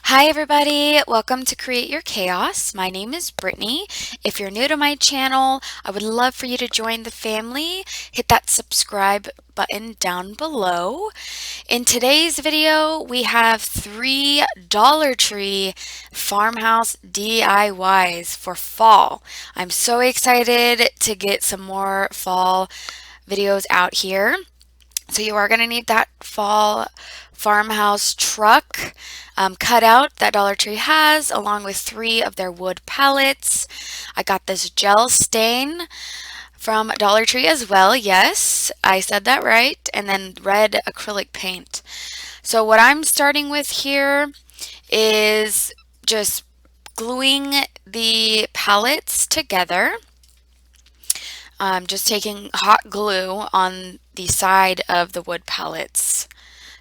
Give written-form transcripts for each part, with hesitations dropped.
Hi everybody, welcome to Create Your Chaos. My name is Brittany. If you're new to my channel, I would love for you to join the family. Hit that subscribe button down below. In today's video, we have three Dollar Tree Farmhouse DIYs for fall. I'm so excited to get some more fall videos out here. So you are going to need that fall farmhouse truck cutout that Dollar Tree has, along with three of their wood pallets. I got this gel stain from Dollar Tree as well. Yes, I said that right. And then red acrylic paint. So what I'm starting with here is just gluing the pallets together. Just taking hot glue on the side of the wood pallets.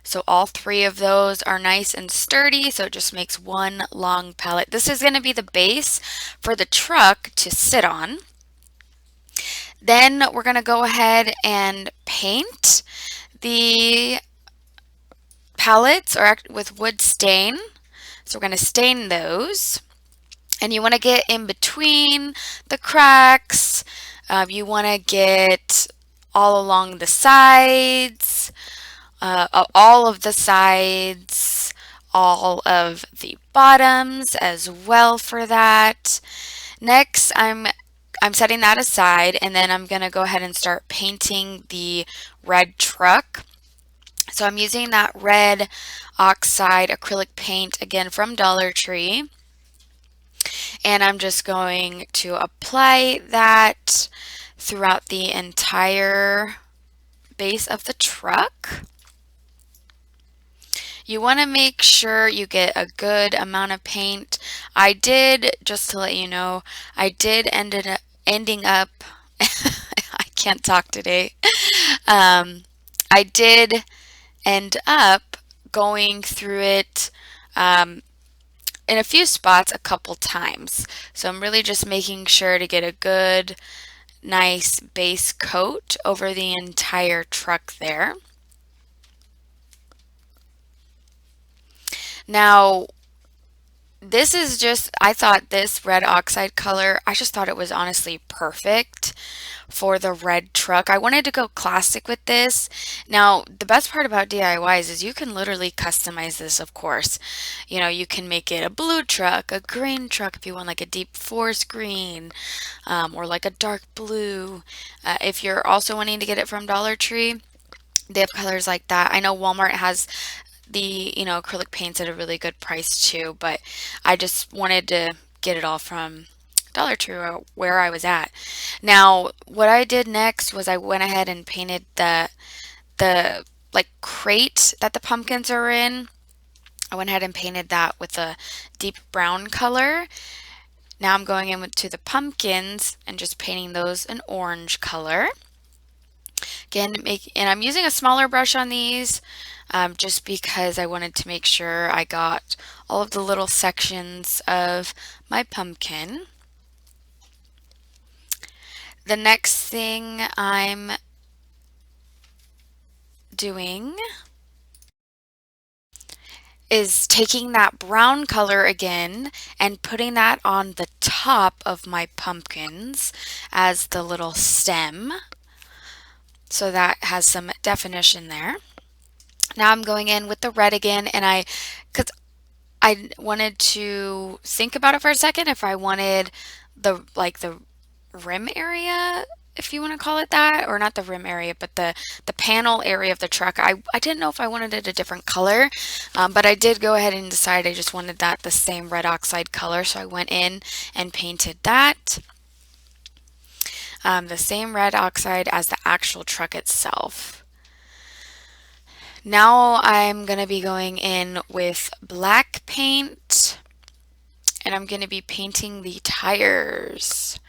So all three of those are nice and sturdy, so it just makes one long pallet. This is going to be the base for the truck to sit on. Then we're going to go ahead and paint the pallets with wood stain. So we're going to stain those. And you want to get in between the cracks. You want to get all along the sides, all of the sides, all of the bottoms as well for that. Next, I'm setting that aside, and then I'm going to go ahead and start painting the red truck. So I'm using that red oxide acrylic paint again from Dollar Tree. And I'm just going to apply that throughout the entire base of the truck. You want to make sure you get a good amount of paint. I did, just to let you know, I did ending up I can't talk today. I did end up going through it in a few spots a couple times. So I'm really just making sure to get a good, nice base coat over the entire truck there. Now, this is just, I thought this red oxide color, I just thought it was honestly perfect for the red truck. I wanted to go classic with this. Now, the best part about DIYs is you can literally customize this, of course. You know, you can make it a blue truck, a green truck if you want like a deep forest green, or like a dark blue. If you're also wanting to get it from Dollar Tree, they have colors like that. I know Walmart has the, acrylic paints at a really good price too, but I just wanted to get it all from Dollar Tree where I was at. Now, what I did next was I went ahead and painted the like crate that the pumpkins are in. I went ahead and painted that with a deep brown color. Now I'm going in to the pumpkins and just painting those an orange color. Again, and I'm using a smaller brush on these just because I wanted to make sure I got all of the little sections of my pumpkin. The next thing I'm doing is taking that brown color again and putting that on the top of my pumpkins as the little stem. So that has some definition there. Now I'm going in with the red again, and because I wanted to think about it for a second if I wanted the rim area, if you want to call it that, or not the rim area, but the panel area of the truck. I didn't know if I wanted it a different color, but I did go ahead and decide I just wanted that the same red oxide color, so I went in and painted that. The same red oxide as the actual truck itself. Now I'm going to be going in with black paint, and I'm going to be painting the tires.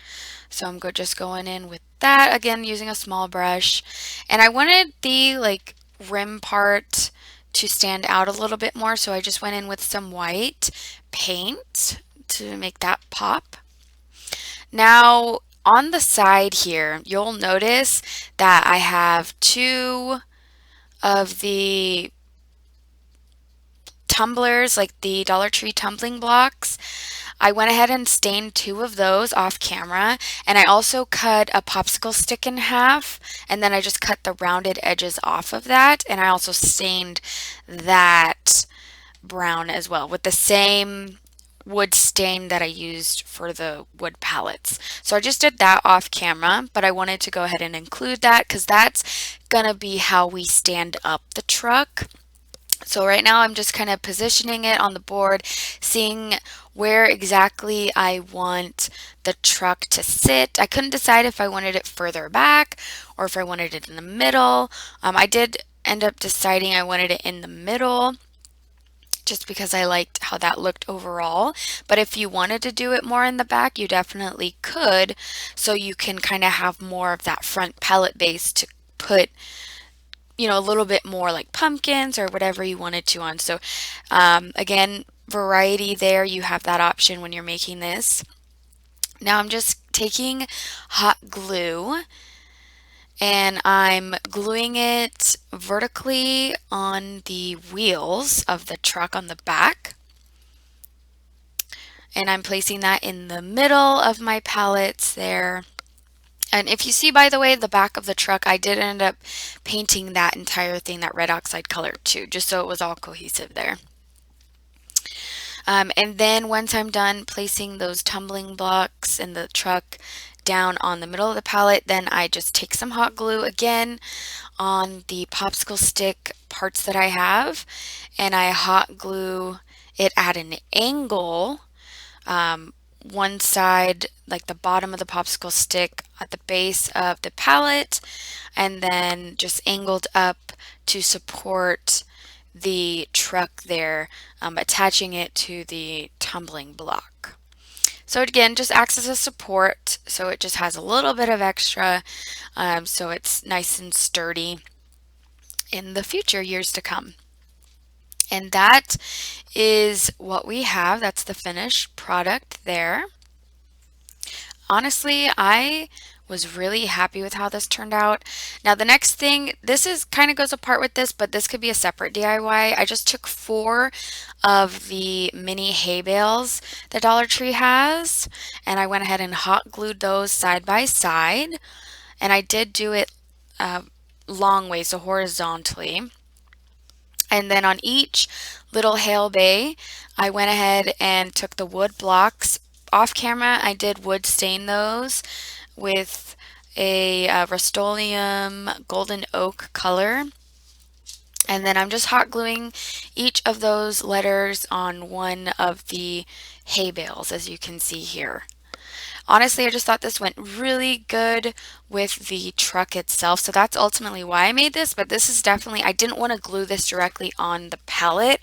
So I'm just going in with that, again using a small brush. And I wanted the rim part to stand out a little bit more, so I just went in with some white paint to make that pop. Now on the side here, you'll notice that I have two of the tumblers, like the Dollar Tree tumbling blocks. I went ahead and stained two of those off camera, and I also cut a popsicle stick in half, and then I just cut the rounded edges off of that, and I also stained that brown as well with the same wood stain that I used for the wood pallets. So I just did that off camera, but I wanted to go ahead and include that because that's gonna be how we stand up the truck. So right now I'm just kind of positioning it on the board, seeing where exactly I want the truck to sit. I couldn't decide if I wanted it further back or if I wanted it in the middle. I did end up deciding I wanted it in the middle just because I liked how that looked overall. But if you wanted to do it more in the back, you definitely could, so you can kind of have more of that front pallet base to put, you know, a little bit more like pumpkins or whatever you wanted to on. So again, variety there. You have that option when you're making this. Now I'm just taking hot glue and I'm gluing it vertically on the wheels of the truck on the back. And I'm placing that in the middle of my pallets there. And if you see, by the way, the back of the truck, I did end up painting that entire thing, that red oxide color too, just so it was all cohesive there. And then once I'm done placing those tumbling blocks in the truck down on the middle of the pallet, then I just take some hot glue again on the popsicle stick parts that I have, and I hot glue it at an angle. One side, like the bottom of the popsicle stick at the base of the pallet, and then just angled up to support the truck there, attaching it to the tumbling block. So again, just acts as a support, so it just has a little bit of extra, so it's nice and sturdy in the future years to come. And that is what we have. That's the finished product there. Honestly, I was really happy with how this turned out. Now the next thing, this is kind of goes apart with this, but this could be a separate DIY. I just took 4 of the mini hay bales that Dollar Tree has, and I went ahead and hot glued those side by side. And I did do it long way, so horizontally. And then on each little hail bay, I went ahead and took the wood blocks. Off camera, I did wood stain those with a Rust-Oleum golden oak color. And then I'm just hot gluing each of those letters on one of the hay bales, as you can see here. Honestly, I just thought this went really good with the truck itself. So that's ultimately why I made this, but this is definitely, I didn't want to glue this directly on the pallet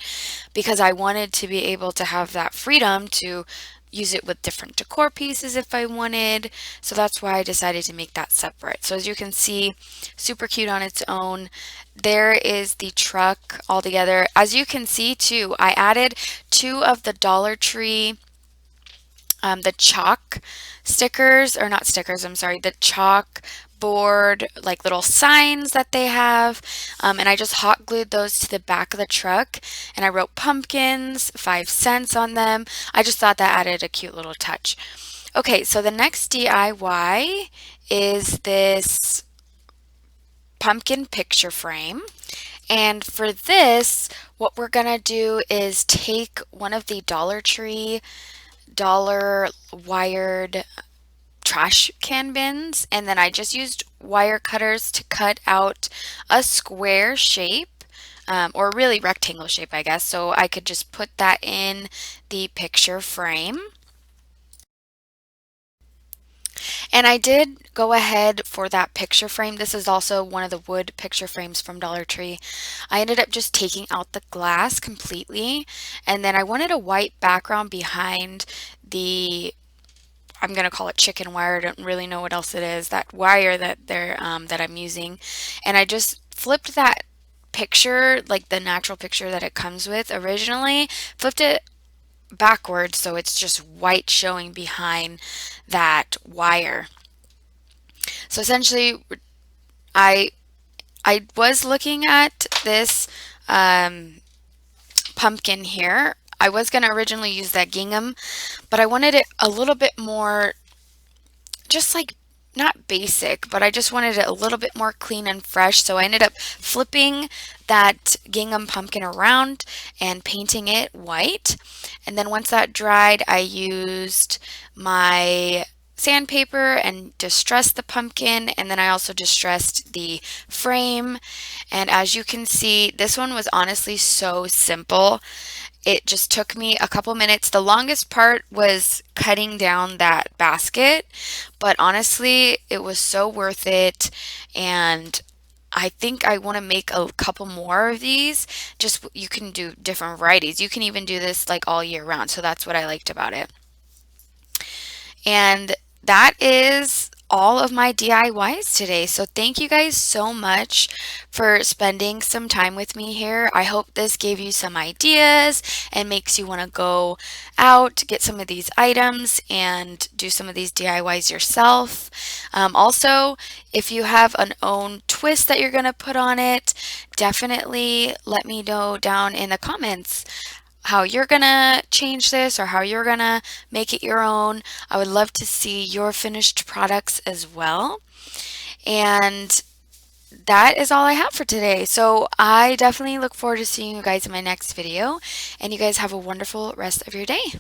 because I wanted to be able to have that freedom to use it with different decor pieces if I wanted. So that's why I decided to make that separate. So as you can see, super cute on its own. There is the truck all together. As you can see too, I added 2 of the Dollar Tree the chalk stickers, or not stickers, I'm sorry, the chalk board, like little signs that they have. And I just hot glued those to the back of the truck, and I wrote pumpkins, 5 cents on them. I just thought that added a cute little touch. Okay, so the next DIY is this pumpkin picture frame. And for this, what we're gonna do is take one of the Dollar Tree dollar wired trash can bins, and then I just used wire cutters to cut out a square shape, or really rectangle shape, I guess, so I could just put that in the picture frame. And I did go ahead for that picture frame. This is also one of the wood picture frames from Dollar Tree. I ended up just taking out the glass completely, and then I wanted a white background behind the, I'm going to call it chicken wire. I don't really know what else it is, that wire that that I'm using. And I just flipped that picture, like the natural picture that it comes with originally, flipped it backwards so it's just white showing behind that wire. So essentially I was looking at this pumpkin here. I was going to originally use that gingham, but I wanted it a little bit more just like not basic, but I just wanted it a little bit more clean and fresh. So I ended up flipping that gingham pumpkin around and painting it white. And then once that dried, I used my sandpaper and distressed the pumpkin, and then I also distressed the frame. And as you can see, this one was honestly so simple. It just took me a couple minutes. The longest part was cutting down that basket, but honestly, it was so worth it. And I think I want to make a couple more of these. Just you can do different varieties. You can even do this like all year round. So that's what I liked about it. And that is all of my DIYs today. So thank you guys so much for spending some time with me here. I hope this gave you some ideas and makes you want to go out, get some of these items and do some of these DIYs yourself. Also, if you have an own twist that you're going to put on it, definitely let me know down in the comments how you're gonna change this or how you're gonna make it your own. I would love to see your finished products as well. And that is all I have for today. So I definitely look forward to seeing you guys in my next video. And you guys have a wonderful rest of your day.